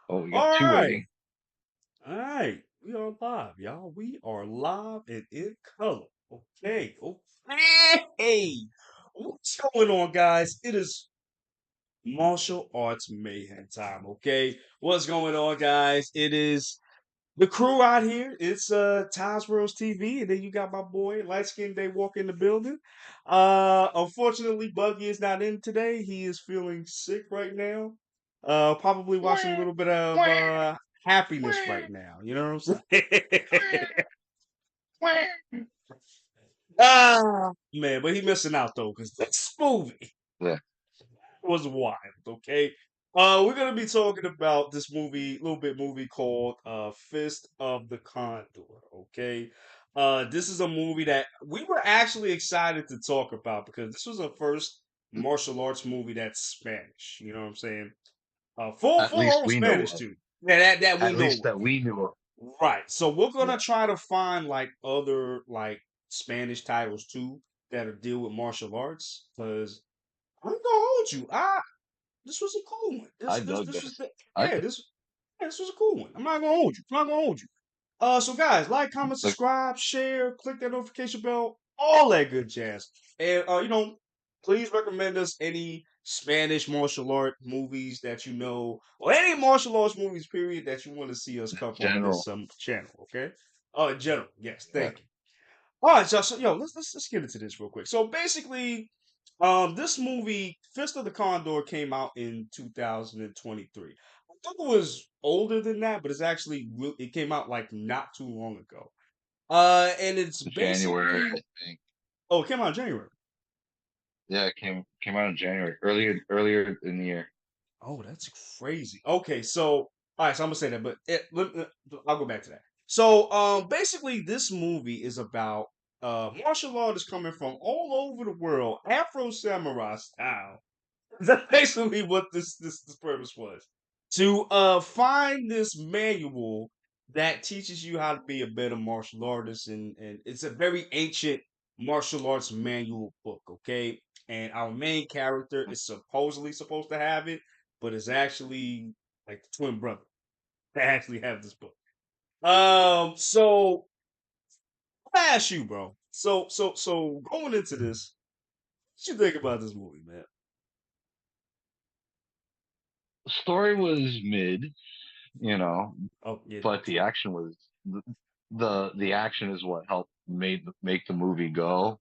Oh, we got All two right. waiting. All right. We are live, y'all. We are live and in color. Okay. Okay. What's going on, guys? It is martial arts mayhem time. Okay. What's going on, guys? It is the crew out here. It's tais.worldtv, and then you got my boy light skinned day walk in the building. Unfortunately, Buggy is not in today. He is feeling sick right now. Probably watching a Wah, little bit of wah, happiness wah, right now. You know what I'm saying? wah. Ah, man, but he missing out though because this movie Yeah, was wild. Okay. We're gonna be talking about this movie called Fist of the Condor. Okay. This is a movie that we were actually excited to talk about because this was our first martial arts movie that's Spanish. You know what I'm saying? at Full least on we know Spanish of. too. That we At know least of. that we knew of. Right. So we're gonna Yeah, try to find like other like Spanish titles too that are deal with martial arts because I'm gonna hold you. This was a cool one. I dug This was this. the I this was a cool one. I'm not gonna hold you. I'm not gonna hold you. So guys, like, comment, like subscribe, share, click that notification bell, all that good jazz. And please recommend us any Spanish martial art movies that you know, or any martial arts movies, period, that you want to see us cover on this general. channel. Okay. In general, yes, Yeah, thank you. All right, so yo, let's get into this real quick. So basically, this movie Fist of the Condor came out in 2023. I thought it was older than that, but it's actually it came out like not too long ago. And it's January, basically I think. it came out in January. Yeah, it came out in January, earlier in the year. Oh, that's crazy. Okay, so all right, so I'm gonna say that, but I'll go back to that. So, basically, this movie is about martial artists coming from all over the world, Afro samurai style. That's basically what this purpose was to find this manual that teaches you how to be a better martial artist, and it's a very ancient martial arts manual book. Okay, and our main character is supposedly supposed to have it, but it's actually like the twin brother that actually have this book. So I ask you, bro. So going into this, what you think about this movie, man? The story was mid, you know, Oh yeah, but the true. action was the action is what helped make the movie go.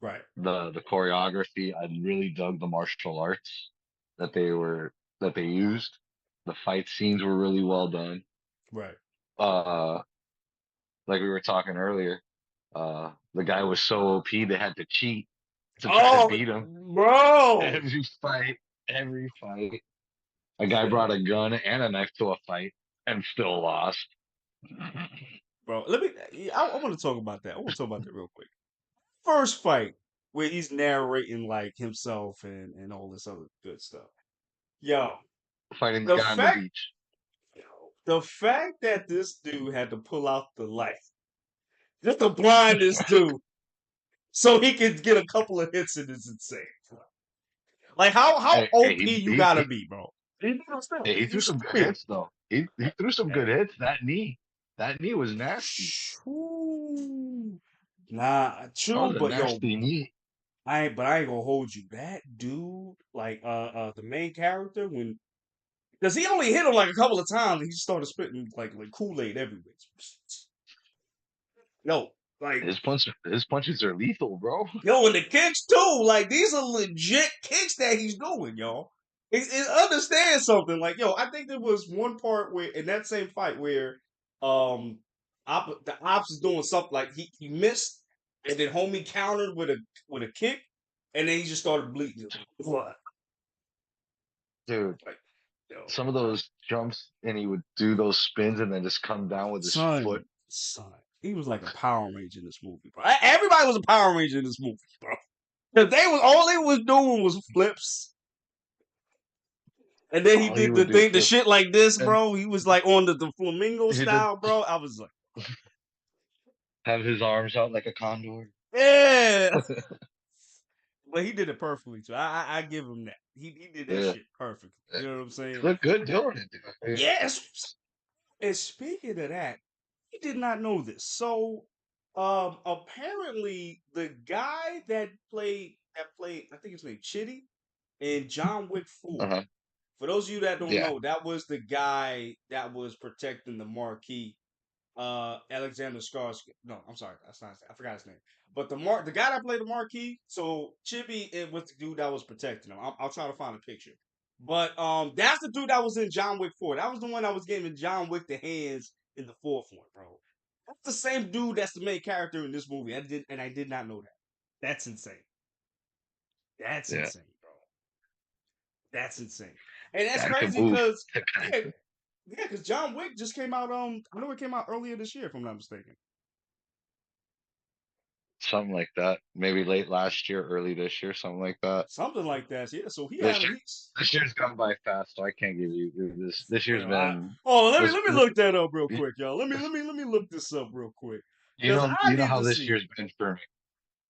Right, The choreography, I really dug the martial arts that they used. The fight scenes were really well done. right. Uh, like we were talking earlier, the guy was so OP they had to cheat to try to Oh, beat him. bro. Every fight, every fight, a guy brought a gun and a knife to a fight and still lost. Bro, let me. I want to talk about that. I want to talk about that real quick. First fight where he's narrating like himself and all this other good stuff. Yo, Fighting the the guy on the fact, beach. the fact that this dude had to pull out the light just to blind this dude so he could get a couple of hits in is insane. Like how Hey, OP you gotta be, bro. he You threw some good still. hits though. He threw some good hits. That knee was nasty. Shoo. Nah, That true, was a but yo, nasty knee. I ain't gonna hold you. That dude, like the main character, when because he only hit him like a couple of times, and he started spitting like Kool-Aid everywhere. Yo, like His punches are lethal, bro. and the kicks too. Like these are legit kicks that he's doing, y'all. It understand something. Like I think there was one part where in that same fight where um the ops is doing something like he missed, and then homie countered with a kick, and then he just started bleeding. Blood. Dude, Like, yo, some of those jumps and he would do those spins and then just come down with his foot. son, he was like a Power Ranger in this movie, bro. Everybody was a Power Ranger in this movie, bro. 'Cause they was all they was doing was flips, and then he All he did would do the flips shit like this, and bro. He was like on the flamingo he did style, bro. I was like, have his arms out like a condor. yeah, But he did it perfectly too. I give him that. He did that Yeah, shit perfectly. You know what I'm he saying? looked good doing it, dude. Yes. And speaking of that, he did not know this. So, apparently the guy that played, I think his name Chitty in John Wick 4. Uh-huh. For those of you that don't Yeah. know, that was the guy that was protecting the marquee. Alexander Skarsgård. No, I'm sorry, that's not. I forgot his name. But the guy that played the marquee. So Chibi, it was the dude that was protecting him. I'll try to find a picture. But that's the dude that was in John Wick 4. That was the one that was giving John Wick the hands in the fourth one, bro. That's the same dude that's the main character in this movie. I did not know that. That's insane. That's Yeah. insane, bro. That's insane. And that's That's a crazy move. because yeah, yeah, because John Wick just came out. I know it came out earlier this year, if I'm not mistaken. Something like that. Maybe late last year, early this year, something like that. Something like that. Yeah. So he This had year, he's this year's gone by fast, so I can't give you this. This year's well, I been oh was let me look that up real quick, y'all. Let me look this up real quick. Because I you know need how to this see. year's been for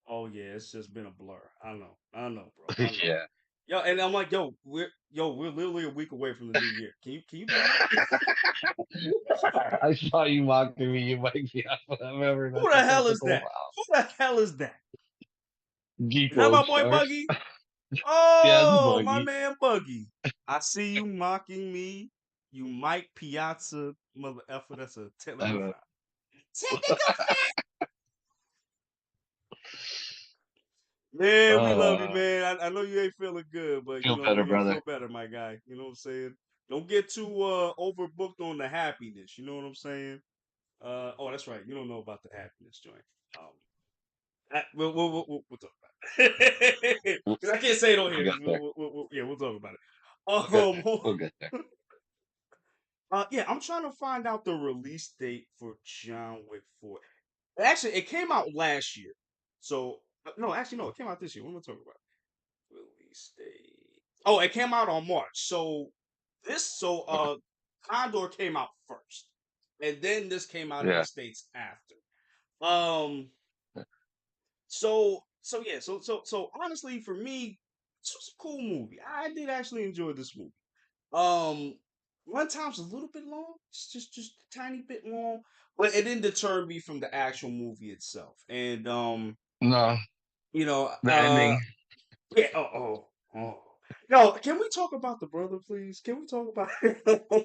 Oh yeah, it's just been a blur. I know, bro. me. I know. Yeah. Yo, and I'm like, we're literally a week away from the new year. Can you believe it? I saw you mocking me. You might be off. Remember Who that's a the hell is typical that? Who the hell is that? geek Is that all my boy stars. Buggy? Yes, Oh, my buggy. man Buggy. I see you mocking me. You Mike Piazza mother effer. That's a let me Uh, find. Technical man, we love you, uh, man. I know you ain't feeling good, but feel you're better, gonna brother. feel better, my guy. You know what I'm saying? Don't get too overbooked on the happiness. You know what I'm saying? Oh, that's right. You don't know about the happiness joint. Um, we'll talk about it We'll, because I can't say it on we'll here. get there. Yeah, we'll talk about it. We'll get there. Um, We'll get there. yeah, I'm trying to find out the release date for John Wick 4. Actually, it came out last year. So no, actually no, it came out this year. What am I talking about? Release date. Oh, it came out on March. Okay. Condor came out first. And then this came out in the Yeah. States after. Um so honestly for me, this was a cool movie. I did actually enjoy this movie. Um Runtime's a little bit long. It's just a tiny bit long. But it didn't deter me from the actual movie itself. And No, you know, the ending. yeah. Oh. No, can we talk about the brother, please? Can we talk about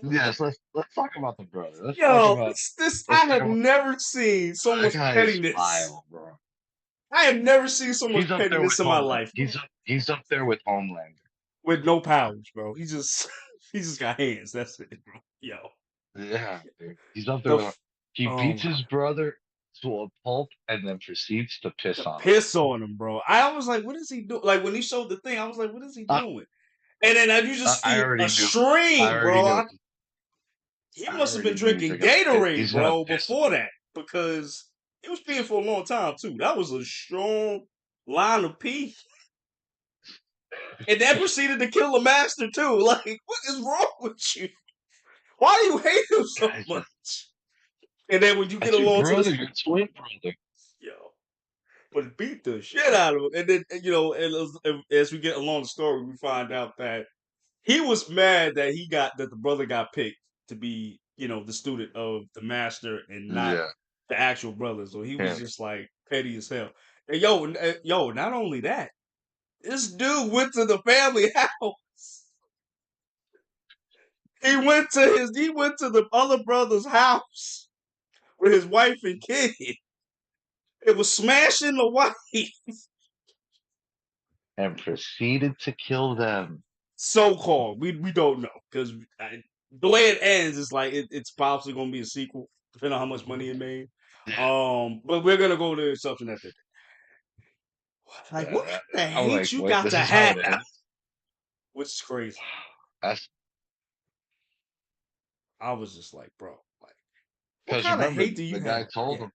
Yes. Let's talk about the brother. Let's talk Yo, about. this Let's I talk have about never seen so that much guy's pettiness. vile, bro. I have never seen so much He's up there with pettiness in my Homeland. life, bro. He's up there with Homelander. With no powers, bro. He just he just got hands. That's it, bro. Yo. Yeah, dude. He's up there The with. f- He oh beats my his brother to a pulp and then proceeds to piss to on him. piss on him, bro. I was like, what is he doing? Like when he showed the thing, I was like, what is he Uh, doing? And then you just I see a already knew. I stream, already bro. knew. He I must have been already knew drinking Gatorade, he's gonna bro, piss before on him. that because he was peeing for a long time too. That was a strong line of pee, and then proceeded to kill the master too. Like, what is wrong with you? Why do you hate him so Guys, much? And then when you get that's your along to brother, this, your twin brother. yo, but beat the shit out of him. And then as we get along the story, we find out that he was mad that the brother got picked to be, the student of the master and not Yeah, the actual brother. So he was him. just like petty as hell. And not only that, this dude went to the family house. He went to the other brother's house with his wife and kid. It was smashing the wife. And proceeded to kill them. So called. We don't know because the way it ends is like it's possibly going to be a sequel, depending on how much money it made. But we're gonna go to something that they did. Like, what Yeah, kind of I'm hate like, you wait, got this to is how have? it ends. Which is crazy. That's I was just like, bro, like, what because kind of remember hate do you the guy have? told Yeah. him.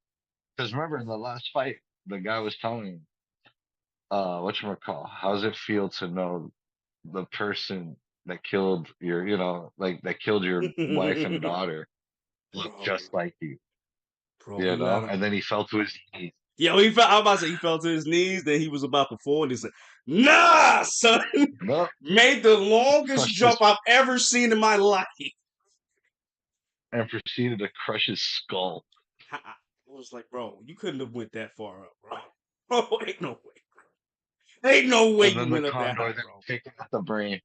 Because remember in the last fight, the guy was telling him, whatchamacall, how does it feel to know the person that killed like that killed your wife and daughter looked bro, just like you, bro, you gotta, And then he fell to his knees. Yo, I'm about to say he fell to his knees, then he was about to fall, and he said, "Nah, son." No, Made the longest crushed jump his I've ever seen in my life. and proceeded to crush his skull. I was like, bro, you couldn't have went that far up, bro. Oh, ain't no way. Ain't no way And you then the went up that condor high, then bro. picking at the brain.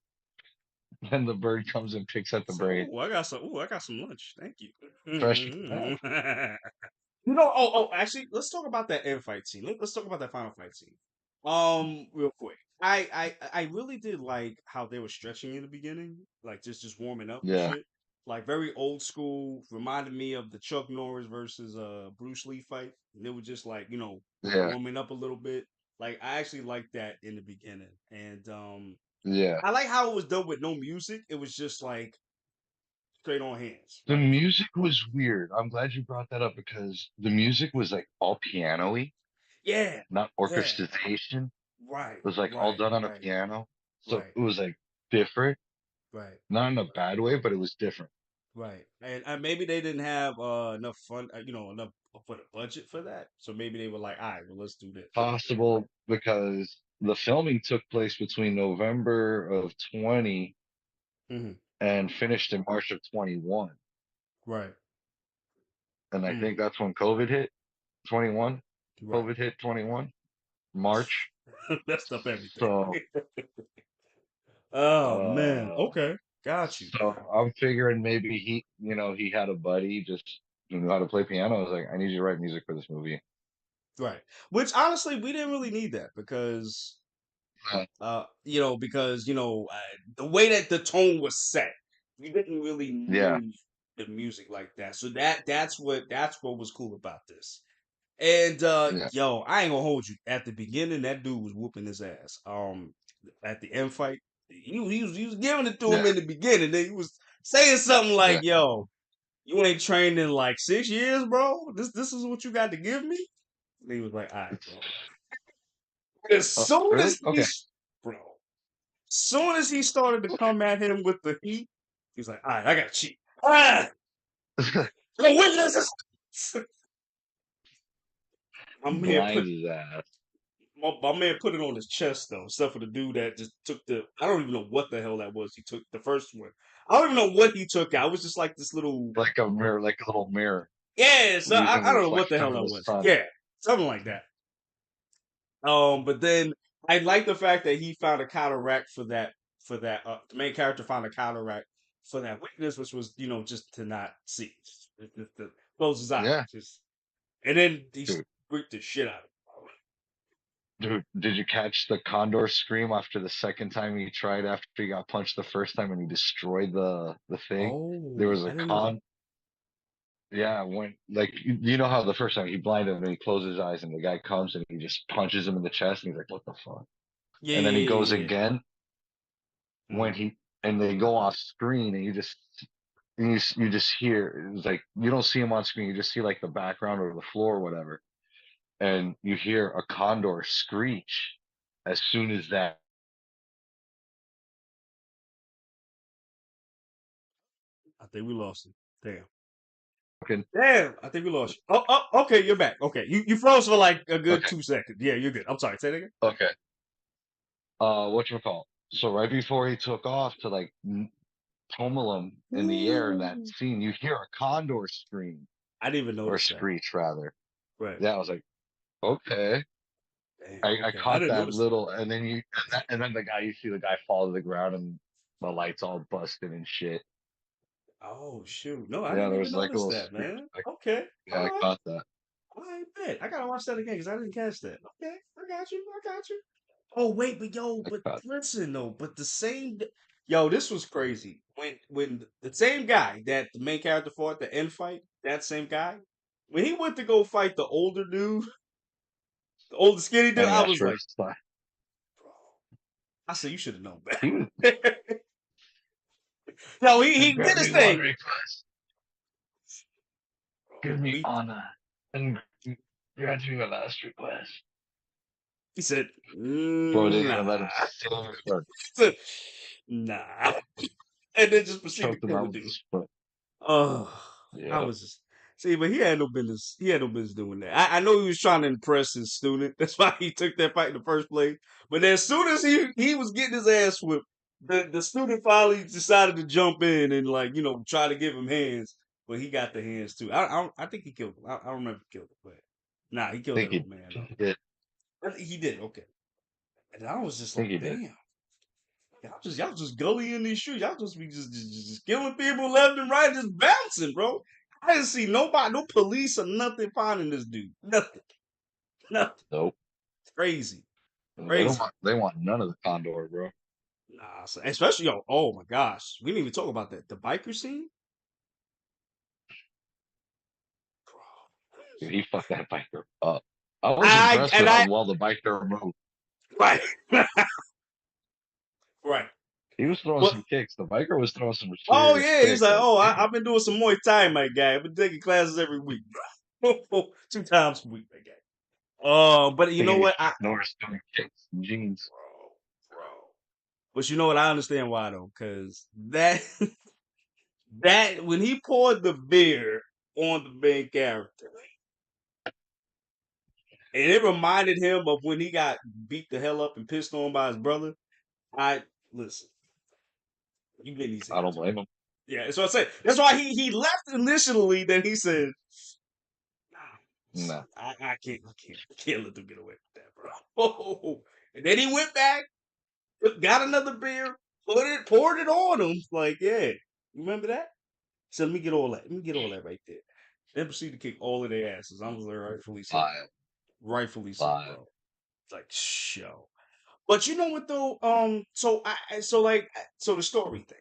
Then the bird comes and picks at the So, brain. I got some lunch. Thank you. Fresh. Yeah. Actually, let's talk about that end fight scene. Let's talk about that final fight scene. Real quick. I really did like how they were stretching in the beginning, like just warming up and Yeah. shit. Like very old school, reminded me of the Chuck Norris versus Bruce Lee fight. And they were just like, Yeah. warming up a little bit. Like I actually liked that in the beginning. And Yeah. I like how it was done with no music. It was just like straight on hands. The Like, music was weird. I'm glad you brought that up because the music was like all piano-y, yeah, not yeah. orchestration. Right, It was like all right, done on a right, piano. So right, it was like different. right, Not in a bad way, but it was different. right. And maybe they didn't have enough fun, enough for the budget for that. So maybe they were like, all right, well, let's do this. Possible because the filming took place between November of 20 Hmm. and finished in March of 21. Right. And I Mm. think that's when COVID hit 21. Right. COVID hit 21, March. Messed up everything. So, Oh man. uh, Okay. Got you. so I'm figuring maybe he had a buddy just who knew how to play piano. I was like, I need you to write music for this movie. Right. Which honestly, we didn't really need that because Uh, the way that the tone was set, you didn't really yeah, need the music like that. So that's what was cool about this. And yeah, I ain't gonna hold you. At the beginning, that dude was whooping his ass. At the end fight, he was giving it to him yeah, in the beginning. Then he was saying something yeah. like, "Yo, you ain't trained in like 6 years, bro. This is what you got to give me." And he was like, "All right, bro." As soon Really? as Okay. bro, soon as he started to come at him with the heat, he's like, "All right, I got to cheat." Ah, no witnesses. My man put Blinds his ass. my man put it on his chest though, except for the dude that just took the. I don't even know what the hell that was. He took the first one. I don't even know what he took out. It was just like this little. Like a mirror, like a little mirror, Yeah, so using I the don't know what the reflection hell of that the was. sun. Yeah, something like that. But then I like the fact that he found a counteract for that. The main character found a counteract for that weakness, which was just to not see, just to close his eyes, Yeah, and then he dude. freaked the shit out of him. Dude, did you catch the Condor scream after the second time he tried after he got punched the first time and he destroyed the thing? There Oh, was I a didn't know. yeah, when like you know how the first time he blinded him and he closed his eyes and the guy comes and he just punches him in the chest and he's like, what the fuck? Yeah, And then he yeah, goes yeah, yeah. again when Mhm. he and they go off screen and you just hear it's like you don't see him on screen, you just see like the background or the floor or whatever. And you hear a condor screech as soon as that I think we lost him. Damn. fucking Damn, I think we lost you. Okay, you're back. Okay, you froze for like a good okay, 2 seconds. Yeah, you're good. I'm sorry. Say that again. okay. Whatchamacallit? So right before he took off to like pummel him in the air in that Ooh. scene, you hear a condor scream I didn't even or notice that. screech rather. Right. Yeah, I was like, okay. Damn. I Okay. I caught didn't that notice that. little, and then the guy you see the guy fall to the ground and the lights all busted and shit. Oh shoot! No, I Yeah, didn't there even was like a notice little that, screech. man. Like, Okay. yeah, All I right. caught that. I bet. I gotta watch that again because I didn't catch that. Okay. I got you. I got you. Oh wait, I but caught. listen though, but the same. Yo, this was crazy. When the same guy that the main character fought the end fight, that same guy, when he went to go fight the older dude, the older skinny dude, And he I asked was for like, his spot. bro, I said you should have known He was better. No, he did grant his me one thing. request. Give Bro, me honor and grant me my last request. he said, Bro didn't nah, even let him say his word. nah, and then just proceeded Choked to him kill the out with dude. his foot. Oh, I Yeah. was just. See, but he had no business. He had no business doing that. I know he was trying to impress his student. That's why he took that fight in the first place. But as soon as he was getting his ass whipped, the student finally decided to jump in and try to give him hands. But he got the hands too. I think he killed him. I don't remember if he killed him, but nah, he killed think that old man he though. did. I think he did. Okay, and I was just I think like, he did. damn. Y'all just gully in these streets. Y'all just be just killing people left and right, just bouncing, bro. I didn't see nobody, no police or nothing finding this dude. Nothing. Nothing. Nope. Crazy. They don't Crazy. want. They want none of the Condor, bro. Nah, especially oh my gosh. We didn't even talk about that. The biker scene? Dude, he fucked that biker up. I was I impressed and with how I well the biker moved. right. right. He was throwing But some kicks. The biker was throwing some oh serious yeah, he's kicks. like, Like, oh, damn, I've been doing some Muay Thai, my guy. I've been taking classes every week. 2 times a week, my guy. But you know thinking he's what? Chuck Norris doing kicks in jeans. Bro. But you know what? I understand why though, because that that when he poured the beer on the main character, and it reminded him of when he got beat the hell up and pissed on by his brother. I listen, you get these I don't hands, blame him. yeah. That's what I said. That's why he left initially. Then he said, Nah, I can't let them get away with that, bro. And then he went back, got another beer, poured it on him. Like, yeah, you remember that? So let me get all that. Let me get all that right there. Then proceed to kick all of their asses. I was like, rightfully so. five, Rightfully so, five. bro. It's like, show. But you know what though? So the story thing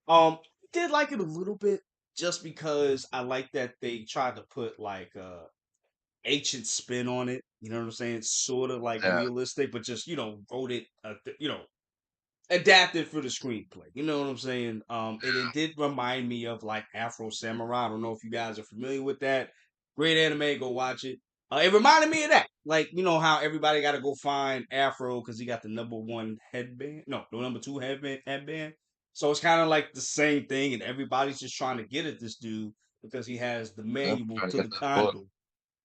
though. Did like it a little bit just because I like that they tried to put like ancient spin on it. You know what I'm saying? Sort of like Yeah, realistic, but just wrote it. Adapted for the screenplay. You know what I'm saying? And it did remind me of like Afro Samurai. I don't know if you guys are familiar with that. Great anime, go watch it. It reminded me of that. Like, you know how everybody got to go find Afro because he got the #1 headband. No, the #2 headband. So it's kind of like the same thing, and everybody's just trying to get at this dude because he has the I'm manual trying to to get the that book. Condor.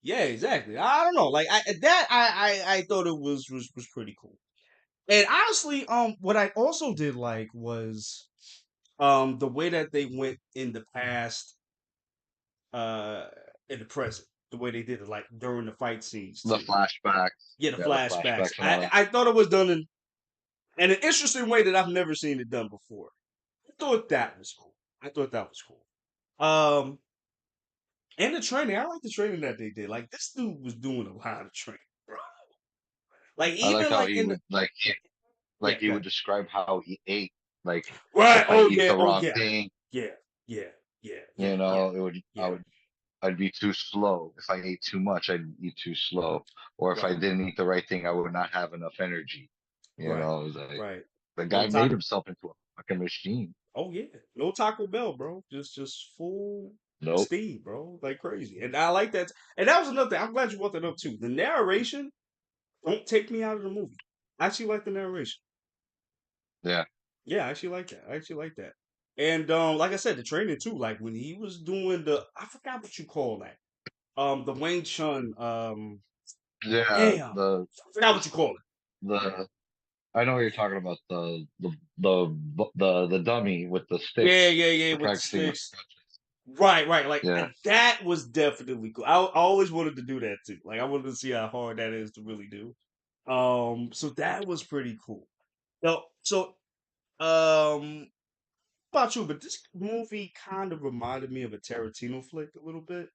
Yeah, exactly. I don't know. Like I thought it was pretty cool. And honestly, what I also did like was the way that they went in the past, uh, in the present, the way they did it, like during the fight scenes The too. flashbacks. Yeah, the Yeah, the flashbacks. flashbacks and all I that. I thought it was done in an interesting way that I've never seen it done before. I thought that was cool. I thought that was cool. Um, and the training, I like the training that they did. Like this dude was doing a lot of training, bro. Like I like even how like he in the would like yeah, he would good. describe how he ate. Like Right. if I Oh eat yeah. the Oh wrong yeah. thing, Yeah. Yeah. Yeah. Yeah. you Yeah. know, it would Yeah. I'd be too slow. If I ate too much, I'd eat too slow. Or if I Right. didn't eat the right thing, I would not have enough energy. You Right. know, it was like Right. the No guy made taco. himself into a fucking machine. Oh yeah. No Taco Bell, bro. Just full Nope. steam, bro. Like crazy. And I like that. And that was another thing. I'm glad you brought that up too. The narration don't take me out of the movie. I actually like the narration. Yeah. Yeah, I actually like that. I actually like that. And like I said, the training too. Like when he was doing I forgot what you call that. The Wing Chun. Yeah. Damn, I forgot what you call it. The I know what you're talking about. The dummy with the Yeah, sticks yeah, yeah, for with the practicing the sticks. punches. Right, right. Like Yeah. that was definitely cool. I always wanted to do that too. Like I wanted to see how hard that is to really do. So that was pretty cool. So about you, but this movie kind of reminded me of a Tarantino flick a little bit.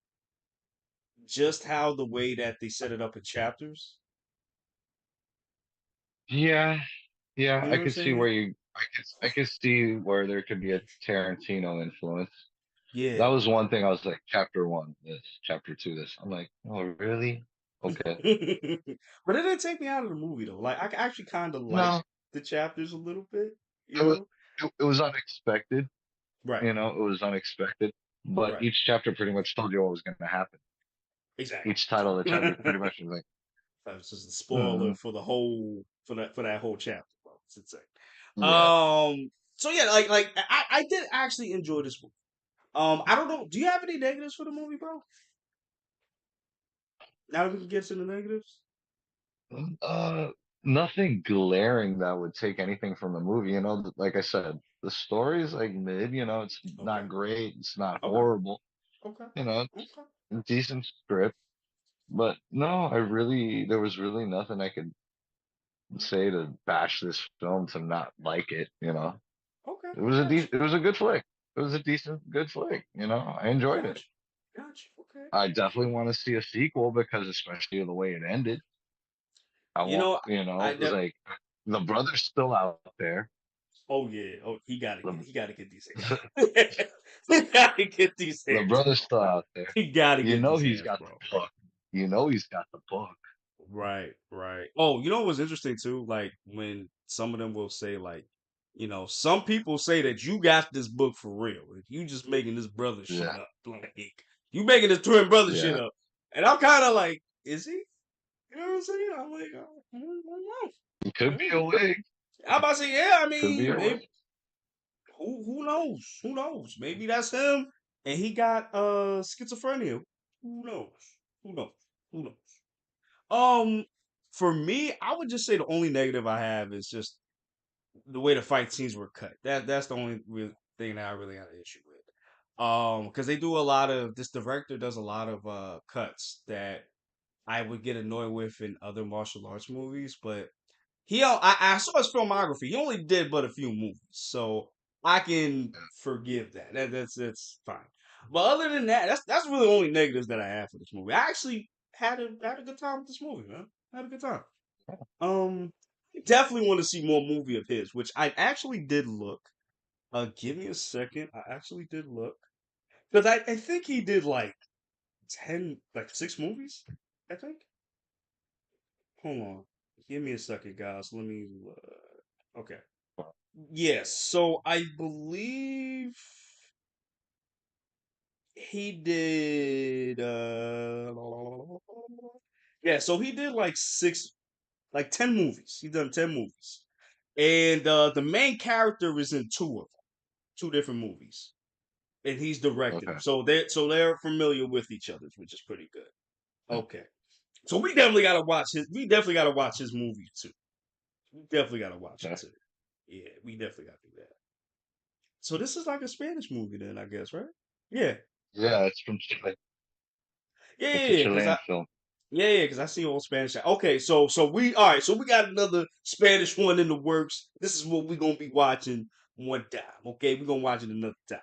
Just how the way that they set it up in chapters. Yeah. Yeah. You know I what I'm could see where saying? I could see where there could be a Tarantino influence. That Yeah. was one thing I was like, chapter one, this, chapter two, this. I'm like, oh, really? Okay. But it didn't take me out of the movie though. Like I actually kind of liked No, the chapters a little bit, you it was know? it was unexpected. Right, You know, it was unexpected. But right. each chapter pretty much told you what was going to happen. Exactly. Each title of the chapter pretty much was like, That was just a spoiler mm, for the whole for that whole chapter, bro. It's insane. yeah, Um so yeah, like I did actually enjoy this movie. I don't know. Do you have any negatives for the movie, bro? Now that we can get to the negatives. Uh, Nothing glaring that would take anything from the movie. You know, like I said, the story's like mid. You know, it's Okay. not great. It's not Okay. horrible. Okay. You know, it's Okay. a decent script. But no, there was really nothing I could say to bash this film to not like it. You know, Okay. it was a good flick. It was a decent, good flick. You know, I enjoyed it. Gotcha. Gotcha. Okay. I definitely want to see a sequel because especially the way it ended. I You want, know, you know, I it was ne- like the brother's still out there. oh yeah. Oh, The, he gotta get these hands. He gotta get these the hands, brother's bro. still out there. He gotta You get know these he's hands, got the bro. book. You know he's got the book. Right, right. Oh, you know what was interesting too? Like when some of them will say, like, some people say that you got this book for real. If you just making this brother shit Yeah, up, like you making this twin brother shit yeah. up. And I'm kind of like, is he? You know what I'm saying? I'm like, I don't It could be know. a wig. I'm about to say, yeah. I Could be mean, a maybe wig. who knows? Who knows? Maybe that's him, and he got schizophrenia. Who knows? Who knows? Who knows? Um, for me, I would just say the only negative I have is just the way the fight scenes were cut. That's the only real thing that I really got an issue with. Because they do a lot of this director does a lot of cuts that I would get annoyed with in other martial arts movies, but I saw his filmography. He only did but a few movies, so I can forgive that. That's fine. But other than that, that's really the only negatives that I have for this movie. I actually had a good time with this movie, man. I had a good time. Um, Definitely want to see more movie of his, which I actually did look. Give me a second. I actually did look because I think he did like 6 movies. I think. Hold on. Give me a second, guys. Let me. Okay. Yes. So I believe he did. Yeah. So he did like 10 movies. He done 10 movies, and the main character is in 2 of them, 2 different movies, and he's directed them. Okay. So they're familiar with each other, which is pretty good. Okay. So we definitely gotta watch his. We definitely gotta watch his movie too. We definitely gotta watch it Okay. too. Yeah, we definitely gotta do that. So this is like a Spanish movie then, I guess, right? Yeah. Yeah, it's from Chile. Yeah, It's yeah, a yeah, because Chilean film. because I see old Spanish. Okay, so we all right. So we got another Spanish one in the works. This is what we're gonna be watching one time. Okay, we're gonna watch it another time.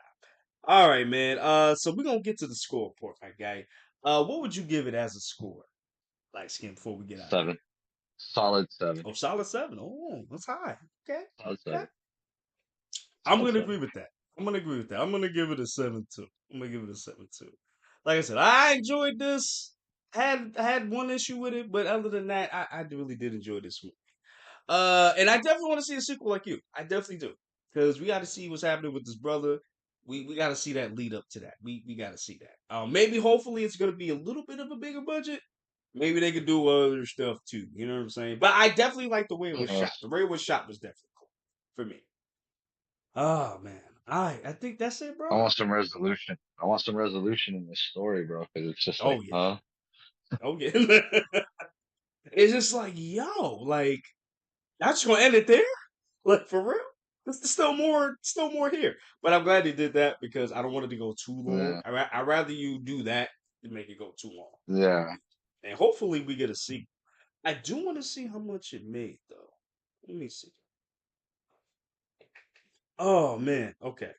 All right, man. So we're gonna get to the score report, my guy. What would you give it as a score, like skin, before we get out of here? 7. Solid 7. Oh, solid 7. Oh, that's high. Okay, Solid okay. 7. I'm Solid gonna 7. agree with that. I'm gonna agree with that. I'm gonna give it a 7 too. I'm gonna give it a 7 too. Like I said, I enjoyed this. I had one issue with it, but other than that, I really did enjoy this one. And I definitely want to see a sequel like you. I definitely do. Because we got to see what's happening with this brother. We got to see that lead up to that. We got to see that. Maybe hopefully it's gonna be a little bit of a bigger budget. Maybe they could do other stuff too. You know what I'm saying? But I definitely like the way it Who was shot. knows? The way it was shot was definitely cool for me. Oh man. I think that's it, I bro. want some resolution. I want some resolution in this story, bro, because it's just like, Oh yeah. huh? Oh yeah. It's just like, yo, like I'm just gonna end it there? Like for real? There's still more here. But I'm glad they did that because I don't want it to go too long. Yeah. I'd rather you do that than make it go too long. Yeah. And hopefully we get a sequel. I do want to see how much it made though. Let me see. Oh man. Okay.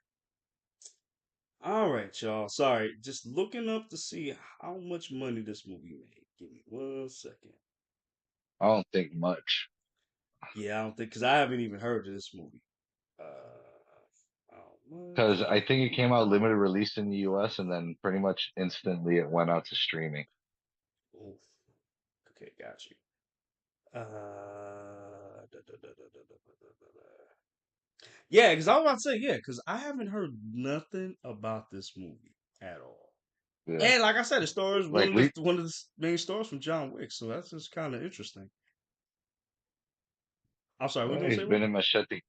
All right, y'all. Sorry, just looking up to see how much money this movie made. Give me 1 second. I don't think much. Yeah, I don't think because I haven't even heard of this movie. How Because much? I think it came out limited release in the US and then pretty much instantly it went out to streaming. Oof. Okay, got you. Yeah, because I was about to say yeah, because I haven't heard nothing about this movie at all. Yeah. And like I said, it stars Like we one of the main stars from John Wick, so that's just kind of interesting. I'm sorry, we gonna he's say what? been in Machete.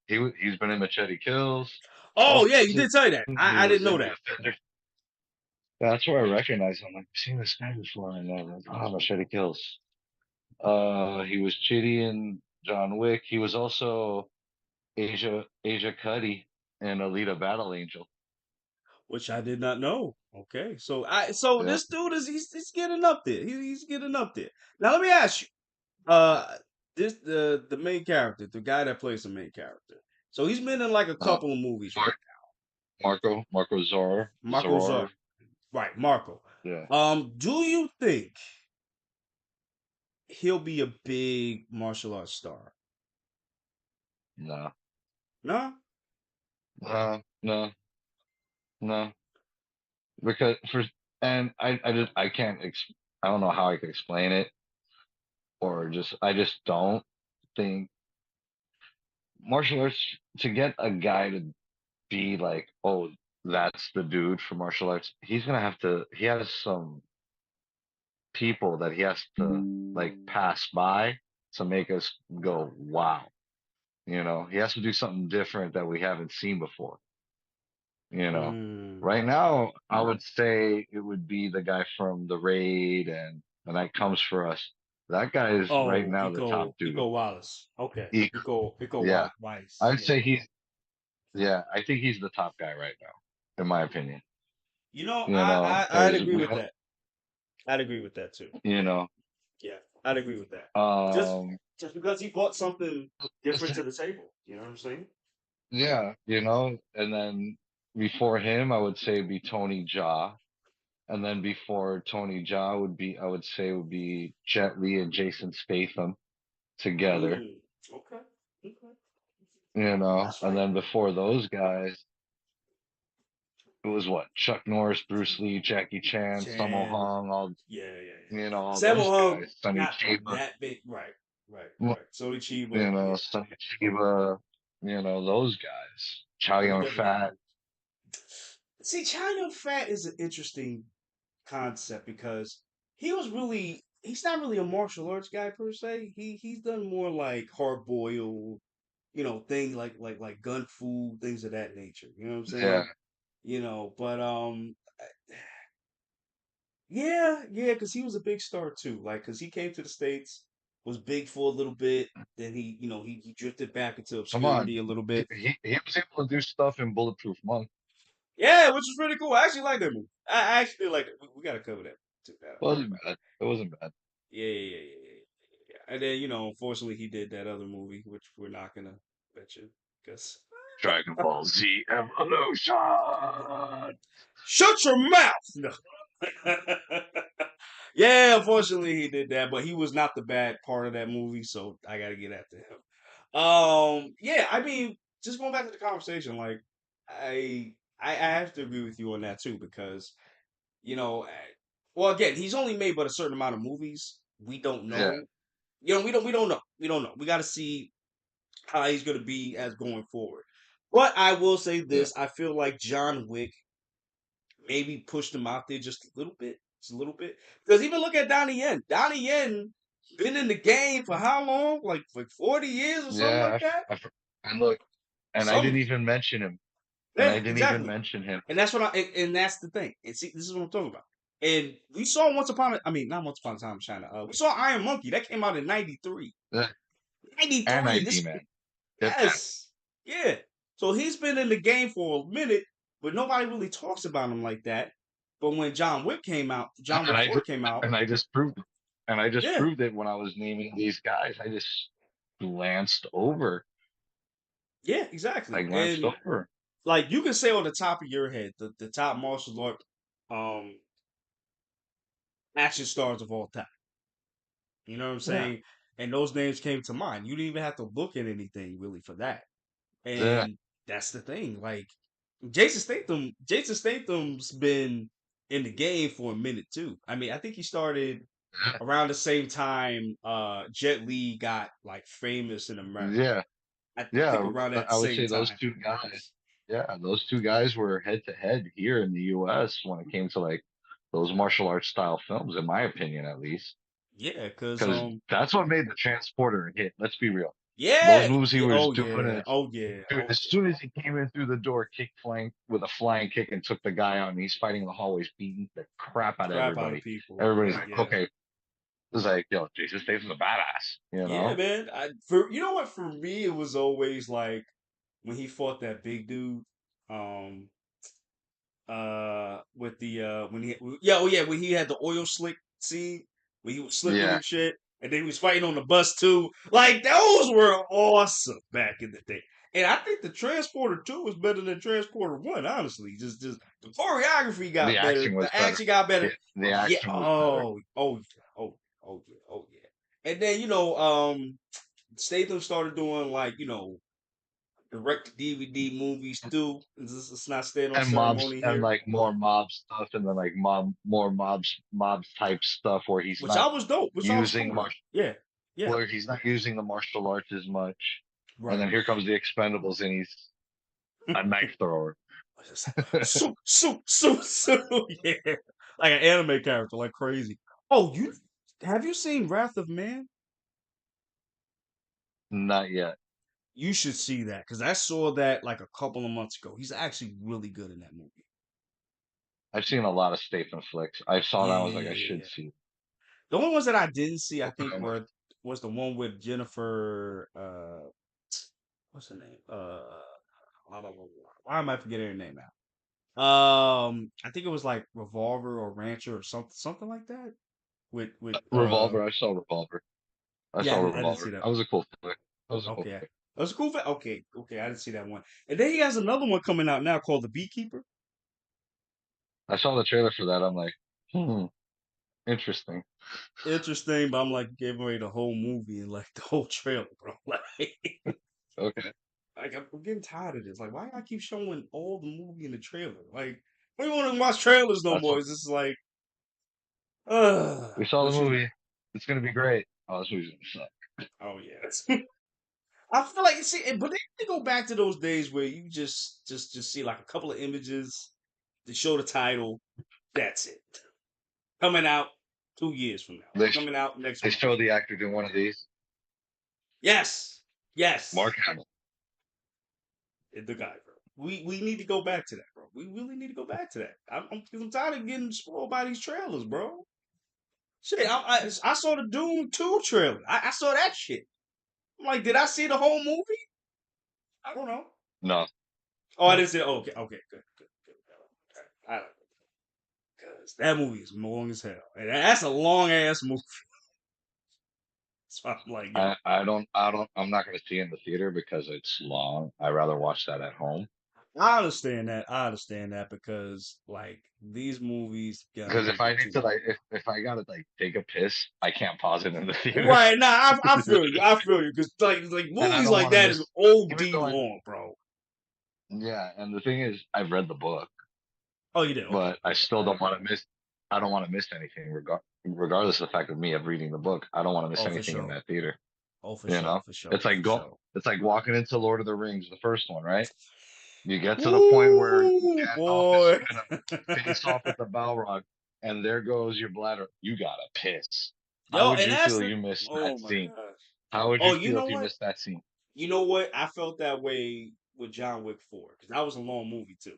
He's been in Machete Kills. Oh yeah, you Also, did tell you that. he I didn't was know in that. Defender. That's where I recognize him. Like, I've seen this guy before, and then like, oh, Machete Kills. He was Chitty in John Wick. He was also Asia Cuddy in Alita Battle Angel. Which I did not know. Okay, so Yeah. this dude is he's getting up there. He's getting up there. Now let me ask you, uh, this the main character, the guy that plays the main character. So he's been in like a Uh, couple of movies, right? Mar- Marco Marco Zar, Zoror. right? Marco. Yeah. Do you think he'll be a big martial arts star? No. No. No. No. Because I can't I don't know how I could explain it, or just I just don't think martial arts, to get a guy to be like, oh, that's the dude for martial arts. He has some people that he has to like pass by to make us go, wow. He has to do something different that we haven't seen before. You know, Mm. right now, I would say it would be the guy from the raid and the night comes for us. That guy is right Oh, now the top dude. Eco Wallace. Okay, He, Eco yeah, Wallace. I'd Yeah. say yeah, I think he's the top guy right now, in my opinion. You know, I'd Because agree with that. I'd agree with that too. you know, Yeah, I'd agree with that. Just um, just because he brought something different to the table. You know what I'm saying? yeah, and then before him, I would say it'd be Tony Jaa. And then before Tony Jaa I would say would be Jet Li and Jason Statham together, Mm. Okay. Okay. That's and right. then before those guys, it was what? Chuck Norris, Bruce Lee, Jackie Chan, Sammo Chan. Hung, Yeah, yeah, yeah. all Sammo those Hung guys. Sonny not Chiba, that big. Right. Right. Right. Sony Chiba. Sonny Chiba, those guys. Chow Yeah, we Yun definitely. Fat. See, China Fat is an interesting concept because he's not really a martial arts guy per se. He's done more like hard boiled, things like gun fu, things of that nature. You know what I'm Yeah, saying? But yeah, because he was a big star too. Like, because he came to the States, was big for a little bit, then he drifted back into come on. obscurity a little He, bit. he was able to do stuff in Bulletproof Monk. Yeah, which was really cool. I actually like that movie. I actually like it. We got to cover that too. It wasn't bad. It wasn't bad. Yeah. And then, unfortunately, he did that other movie, which we're not gonna mention because Dragon Ball Z Evolution. shut your mouth. No. Yeah, unfortunately, he did that, but he was not the bad part of that movie, so I got to get after him. Yeah, I mean, just going back to the conversation, like I have to agree with you on that too because you know, well, again, he's only made but a certain amount of movies. We don't Yeah, know. We don't know. We don't know. We got to see how he's going to be as going forward. But I will say yeah, this: I feel like John Wick maybe pushed him out there just a little bit. Because even look at Donnie Yen. Donnie Yen been in the game for how long? Like 40 years or something yeah. like that. And look, and I didn't Some even mention him. And I Yeah, didn't even exactly. mention him. And that's what and that's the thing. And see, this is what I'm talking about. And we saw I mean, not Once Upon a Time in China. We saw Iron Monkey. That came out in 93. Yeah, and 93. ID This, Man. Get that. yes. Yeah. So he's been in the game for a minute, but nobody really talks about him like that. But when John And Wick 4 came out, I just proved it. And I just yeah. proved it when I was naming these guys. I just glanced over. Yeah, I exactly. glanced And over. like you can say on the top of your head, the top martial art um action stars of all time. You know what I'm Yeah. saying? And those names came to mind. You didn't even have to look at anything really for that. Yeah. And that's the thing. Like Jason Statham's been in the game for a minute too. I mean, I think he started around the same time Jet Li got like famous in America. Yeah. I think Yeah. around that I would same say those time. two guys. Yeah. Those two guys were head to head here in the US when it came to like those martial arts style films, in my opinion, at least. Yeah, cause Because that's what made the transporter a hit. Let's be real. Yeah. Those moves he was Oh doing yeah. it. Oh yeah. Dude, Oh as soon as he came in through the door, kick flank with a flying kick and took the guy out, and he's fighting in the hallways, beating the crap out of crap out of everybody. people. Everybody's Yeah. like, Yeah. okay, it's like, yo, Jason Statham's a badass, you Yeah, know? man. For you know what? For me, it was always like when he fought that big dude. Um, with the when he yeah oh yeah when he had the oil slick scene when he was slipping Yeah, and shit, and then he was fighting on the bus too. Like those were awesome back in the day. And I think the Transporter 2 was better than Transporter 1, honestly. Just the choreography the got better, action was the better. action got better. The Yeah, action was better. oh yeah, oh yeah. And then Statham started doing like, direct DVD movies too. It's not staying on And mobs ceremony and here. like more mob stuff, and then like more mobs type stuff where he's Which not I was dope, which I was using cool with. martial Yeah, yeah, where he's not using the martial arts as much. And right. then here comes the Expendables, and he's a knife thrower. So, yeah, like an anime character, like crazy. Oh, you have you seen Wrath of Man? Not yet. You should see that because I saw that like a couple of months ago. He's actually really good in that movie. I've seen a lot of Statham flicks. I saw that. Yeah, I was yeah, like, I yeah, yeah, should yeah. see. The only ones that I didn't see, I Open think, my was the one with Jennifer. What's her name? Why am I forgetting her name now? I think it was like Revolver or Rancher or something like that. With Revolver. I saw Revolver. I yeah, saw I didn't see Revolver. that. That was a cool flick. That was a cool Okay, flick. that was a cool. Okay, okay, I didn't see that one. And then he has another one coming out now called The Beekeeper. I saw the trailer for that. I'm like, interesting. Interesting, but I'm like giving away the whole movie and like the whole trailer, bro. Okay. Like I'm getting tired of this. Like, why I keep showing all the movie in the trailer? Like, we don't want to watch trailers no That's more. what It's just like, we saw the but movie. It's gonna be great. Oh, this movie's gonna suck. oh yeah. I feel like but they need to go back to those days where you just see like a couple of images to show the title. That's it. Coming out 2 years from now. They Coming out next they month. show the actor doing one of these. Yes, Mark yes, Hamill. the guy, bro. We need to go back to that, bro. We really need to go back to that. I'm tired of getting spoiled by these trailers, bro. Shit, I saw the Doom 2 trailer. I saw that shit. I'm like, did I see the whole movie? I don't know. No, Oh, I no. didn't see it. Oh, okay, okay, good. I don't because that movie is long as hell. And that's a long ass movie. So I'm like, yo, I'm not gonna see it in the theater because it's long. I'd rather watch that at home. I understand that. I understand that because like these movies Because if I get need too to long. like if I gotta like take a piss, I can't pause it in the theater. Right now, I feel you. I feel you because like And I movies don't like want to that is miss OD even though I long, bro. yeah, and the thing is I've read the book, Oh, you did? Okay, but I okay. still don't want to miss I don't want to miss anything regardless of the fact of me of reading the book. I don't want to miss Oh, for anything in sure. that theater. Oh, for You sure. know? For sure. It's like For go sure. it's like walking into Lord of the Rings, the first one, right? You get to the point where Ooh, Gandalf is boy. gonna face off with the Balrog, and there goes your bladder. You gotta piss. How Yo, would and you that's feel the. you missed Oh that my scene? gosh. How would Oh, you you feel know if you what? missed that scene? You know what? I felt that way with John Wick 4 because that was a long movie too.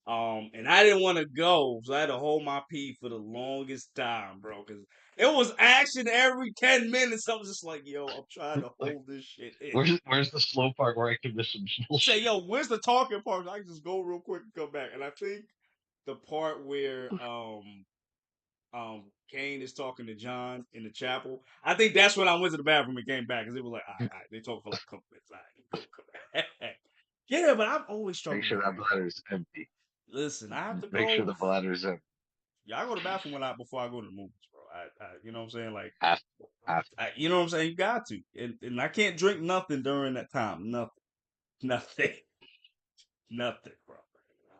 And I didn't want to go, so I had to hold my pee for the longest time, bro. Because it was action every 10 minutes. I was just like, yo, I'm trying to Like, hold this shit in. where's the slow part where I can miss some Say, bullshit? yo, where's the talking part? I can just go real quick and come back. And I think the part where Kane is talking to John in the chapel. I think that's when I went to the bathroom and came back because it was like, all right, they talked for like a couple minutes. All right, go come back. Yeah, but I've always Make struggled sure with that that, bro. bladder is empty. Listen, I have to Make sure go. the bladder is empty. Yeah, I go to the bathroom before I go to the movies, bro. You know what I'm saying? Like, Have have you know what I'm saying? You got to, and I can't drink nothing during that time. Nothing, nothing, nothing, bro.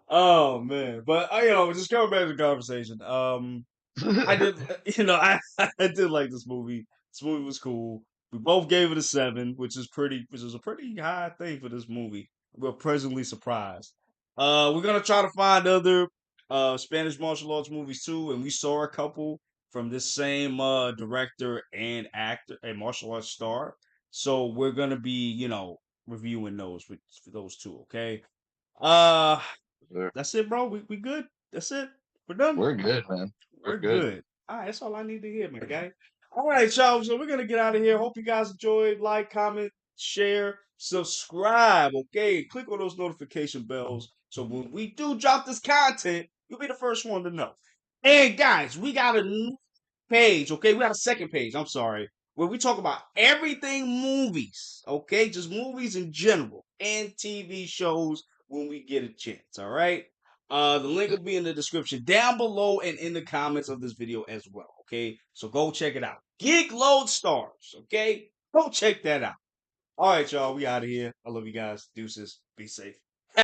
Oh man, but just coming back to the conversation. I to. did, I did like this movie. This movie was cool. We both gave it a 7, which is a pretty high thing for this movie. We're pleasantly surprised. We're gonna try to find other Spanish martial arts movies too, and we saw a couple from this same director and actor, a martial arts star. So we're gonna be, reviewing those for those two. Okay. Uh, We're that's it, bro. We good. That's it. We're done. we're good, man. We're We're good. good. All right, that's all I need to hear, my guy. All right, y'all. So we're gonna get out of here. Hope you guys enjoyed. Like, comment, share, subscribe. Okay, click on those notification bells so when we do drop this content, you'll be the first one to know. And guys, we got a new page. Okay, we got a second page. I'm sorry, where we talk about everything movies. Okay, just movies in general and TV shows when we get a chance. All right. The link will be in the description down below and in the comments of this video as well. Okay, so go check it out. Geek Load Stars. Okay, go check that out. All right, y'all. We out of here. I love you guys. Deuces. Be safe.